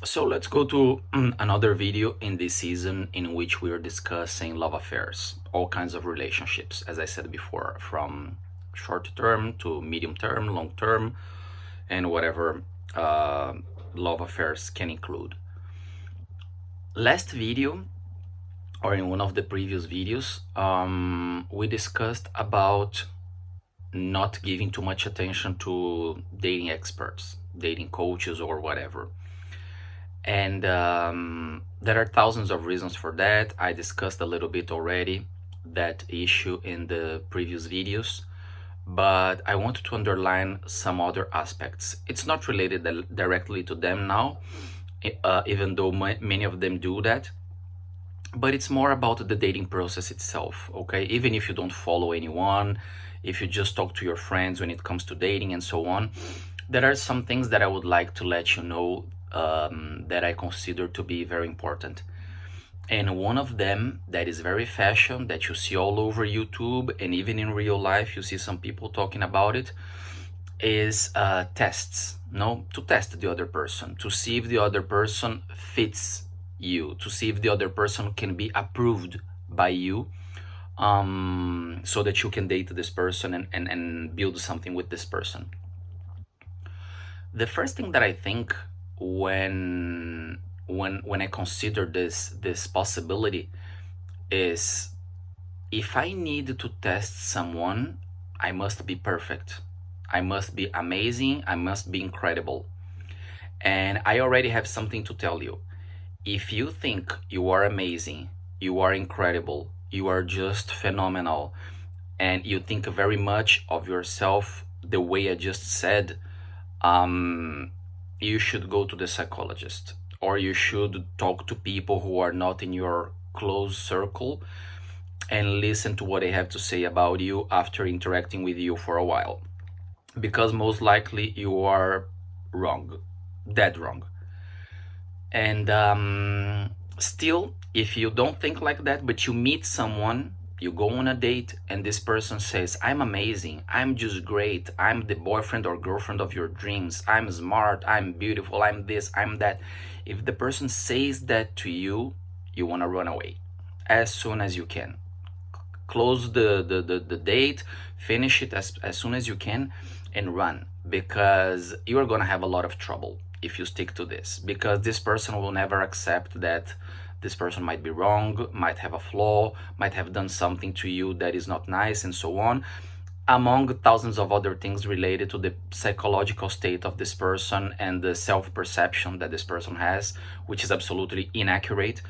So let's go to another video in this season in which we are discussing love affairs, all kinds of relationships, as I said before, from short term to medium term, long term, and whatever uh, love affairs can include. Last video, or in one of the previous videos, we discussed about not giving too much attention to dating experts, dating coaches, or whatever. And there are thousands of reasons for that. I discussed a little bit already that issue in the previous videos, but I want to underline some other aspects. It's not related directly to them now, even though many of them do that, but it's more about the dating process itself, okay? Even if you don't follow anyone, if you just talk to your friends when it comes to dating and so on, there are some things that I would like to let you know that I consider to be very important. And one of them that is very fashion, that you see all over YouTube and even in real life, you see some people talking about it, is tests. No, to test the other person, to see if the other person fits you, to see if the other person can be approved by you, so that you can date this person and build something with this person. The first thing that I think when I consider this possibility is, if I need to test someone, I must be perfect. I must be amazing. I must be incredible. And I already have something to tell you. If you think you are amazing, you are incredible, you are just phenomenal, and you think very much of yourself the way I just said, you should go to the psychologist, or you should talk to people who are not in your close circle and listen to what they have to say about you after interacting with you for a while. Because most likely you are wrong, dead wrong. And still, if you don't think like that, but you meet someone, you go on a date, and this person says, I'm amazing, I'm just great, I'm the boyfriend or girlfriend of your dreams, I'm smart, I'm beautiful, I'm this, I'm that. If the person says that to you, you want to run away as soon as you can. Close the date, finish it as soon as you can, and run, because you are going to have a lot of trouble if you stick to this, because this person will never accept that this person might be wrong, might have a flaw, might have done something to you that is not nice, and so on, among thousands of other things related to the psychological state of this person and the self-perception that this person has, which is absolutely inaccurate,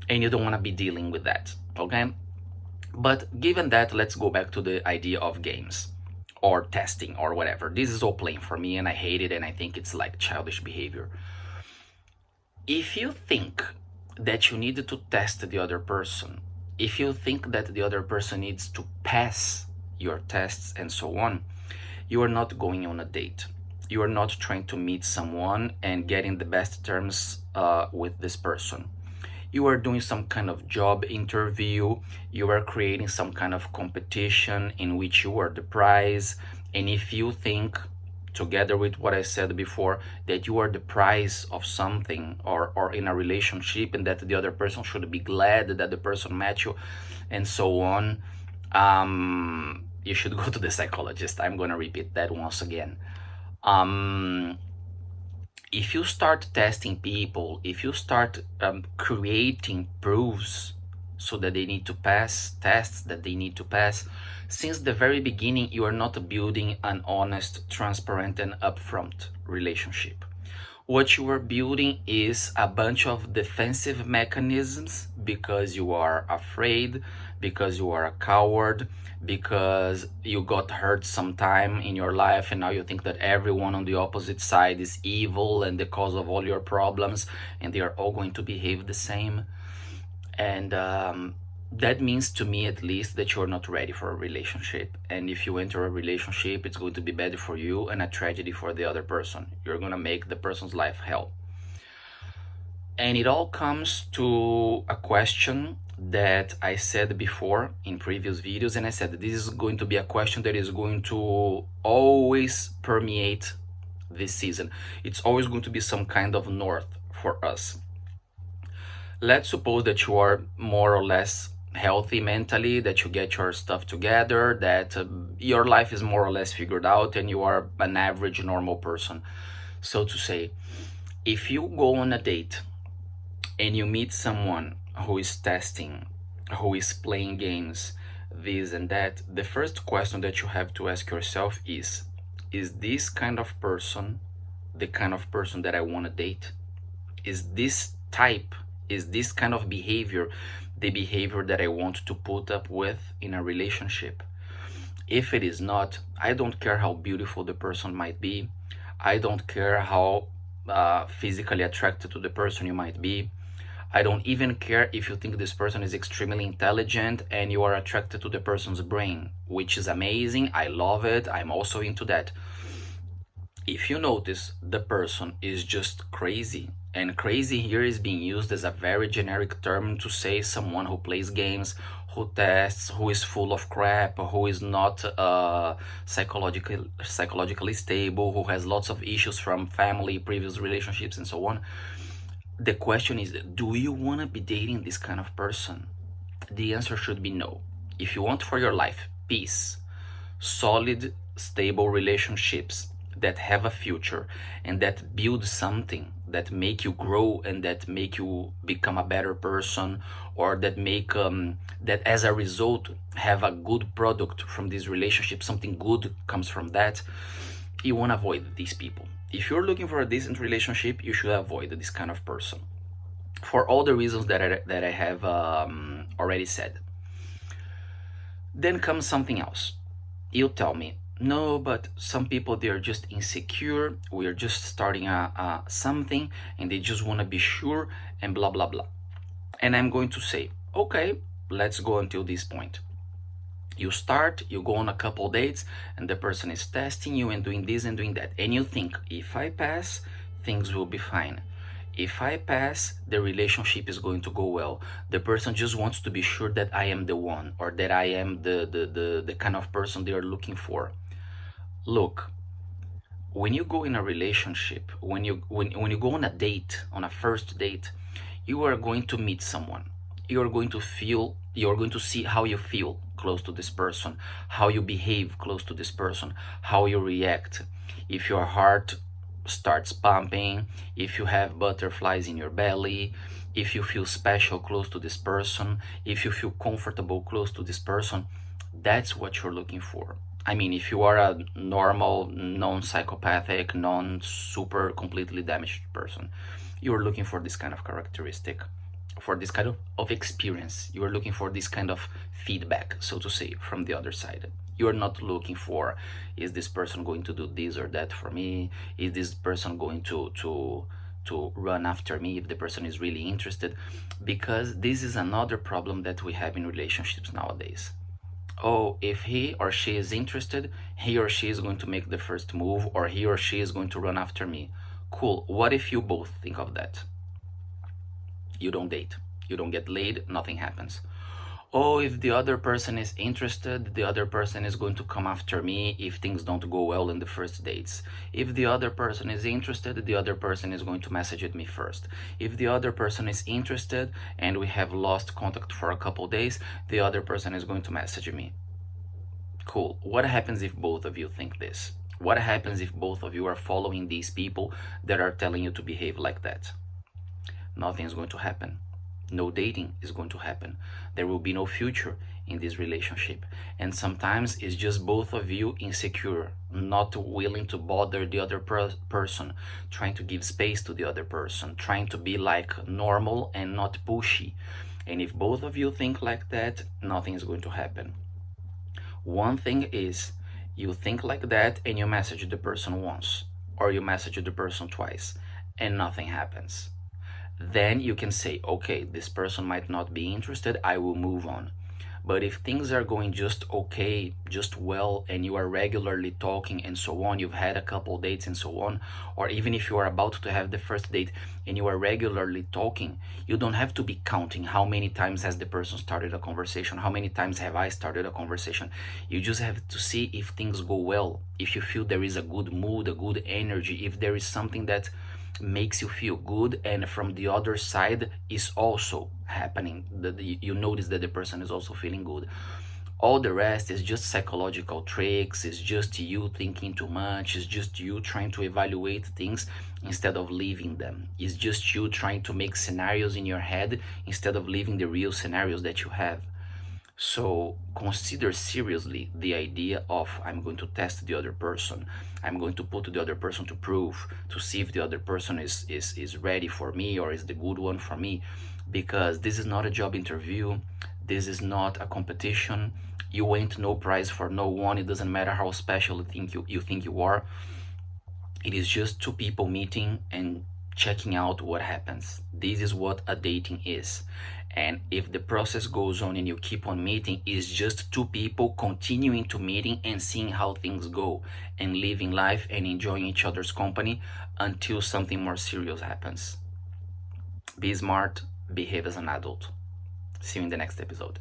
and you don't want to be dealing with that, okay? But given that, let's go back to the idea of games or testing or whatever. This is all playing for me, and I hate it, and I think it's like childish behavior. If you think that you need to test the other person, if you think that the other person needs to pass your tests and so on, you are not going on a date. You are not trying to meet someone and getting the best terms with this person. You are doing some kind of job interview, you are creating some kind of competition in which you are the prize. And if you think, together with what I said before, that you are the prize of something, or in a relationship, and that the other person should be glad that the person met you and so on, you should go to the psychologist. I'm going to repeat that once again. If you start testing people, if you start creating proofs so that they need to pass, tests that they need to pass, since the very beginning, you are not building an honest, transparent, and upfront relationship. What you are building is a bunch of defensive mechanisms because you are afraid, because you are a coward, because you got hurt sometime in your life and now you think that everyone on the opposite side is evil and the cause of all your problems, and they are all going to behave the same. And that means, to me at least, that you're not ready for a relationship. And if you enter a relationship, it's going to be bad for you and a tragedy for the other person. You're going to make the person's life hell. And it all comes to a question that I said before in previous videos, and I said this is going to be a question that is going to always permeate this season. It's always going to be some kind of north for us. Let's suppose that you are more or less healthy mentally, that you get your stuff together, that your life is more or less figured out, and you are an average normal person, so to say. If you go on a date and you meet someone who is testing, who is playing games, this and that, the first question that you have to ask yourself is this kind of person the kind of person that I want to date? Is this type, is this kind of behavior the behavior that I want to put up with in a relationship? If it is not, I don't care how beautiful the person might be. I don't care how physically attracted to the person you might be. I don't even care if you think this person is extremely intelligent and you are attracted to the person's brain, which is amazing. I love it. I'm also into that. If you notice the person is just crazy, and crazy here is being used as a very generic term to say someone who plays games, who tests, who is full of crap, who is not psychologically stable, who has lots of issues from family, previous relationships, and so on. The question is, do you want to be dating this kind of person? The answer should be no. If you want for your life peace, solid, stable relationships that have a future and that build something, that make you grow and that make you become a better person, or that make that as a result have a good product from this relationship, something good comes from that, you want to avoid these people. If you're looking for a decent relationship, you should avoid this kind of person for all the reasons that I have already said. Then comes something else. You tell me, no, but some people, they are just insecure, we're just starting something and they just want to be sure and blah blah blah. And I'm going to say, okay, let's go until this point. You start, you go on a couple dates and the person is testing you and doing this and doing that, and you think, if I pass, things will be fine. If I pass, the relationship is going to go well. The person just wants to be sure that I am the one, or that I am the kind of person they are looking for. Look, when you go in a relationship, when you go on a date, on a first date, you are going to meet someone. You are going to see how you feel close to this person, how you behave close to this person, how you react. If your heart starts pumping, if you have butterflies in your belly, if you feel special close to this person, if you feel comfortable close to this person, that's what you're looking for. I mean, if you are a normal, non-psychopathic, non-super completely damaged person, you're looking for this kind of characteristic, for this kind of experience. You are looking for this kind of feedback, so to say, from the other side. You're not looking for, is this person going to do this or that for me? Is this person going to run after me if the person is really interested? Because this is another problem that we have in relationships nowadays. Oh, if he or she is interested, he or she is going to make the first move, or he or she is going to run after me. Cool. What if you both think of that? You don't date, you don't get laid, nothing happens. Oh, if the other person is interested, the other person is going to come after me if things don't go well in the first dates. If the other person is interested, the other person is going to message me first. If the other person is interested and we have lost contact for a couple days, the other person is going to message me. Cool. What happens if both of you think this? What happens if both of you are following these people that are telling you to behave like that? Nothing is going to happen. No dating is going to happen. There will be no future in this relationship. And sometimes it's just both of you insecure, not willing to bother the other person, trying to give space to the other person, trying to be like normal and not pushy. And if both of you think like that, nothing is going to happen. One thing is, you think like that and you message the person once, or you message the person twice, and nothing happens. Then you can say, okay, this person might not be interested, I will move on. But if things are going just okay, just well, and you are regularly talking and so on, you've had a couple dates and so on, or even if you are about to have the first date and you are regularly talking, you don't have to be counting how many times has the person started a conversation, how many times have I started a conversation. You just have to see if things go well, if you feel there is a good mood, a good energy, if there is something that makes you feel good, and from the other side is also happening, that you notice that the person is also feeling good. All the rest is just psychological tricks, it's just you thinking too much, it's just you trying to evaluate things instead of living them, it's just you trying to make scenarios in your head instead of living the real scenarios that you have. So consider seriously the idea of, I'm going to test the other person. I'm going to put the other person to proof to see if the other person is ready for me or is the good one for me. Because this is not a job interview. This is not a competition. You ain't no prize for no one. It doesn't matter how special you think you are. It is just two people meeting and checking out what happens. This is what a dating is. And if the process goes on and you keep on meeting, it's just two people continuing to meeting and seeing how things go and living life and enjoying each other's company until something more serious happens. Be smart, behave as an adult. See you in the next episode.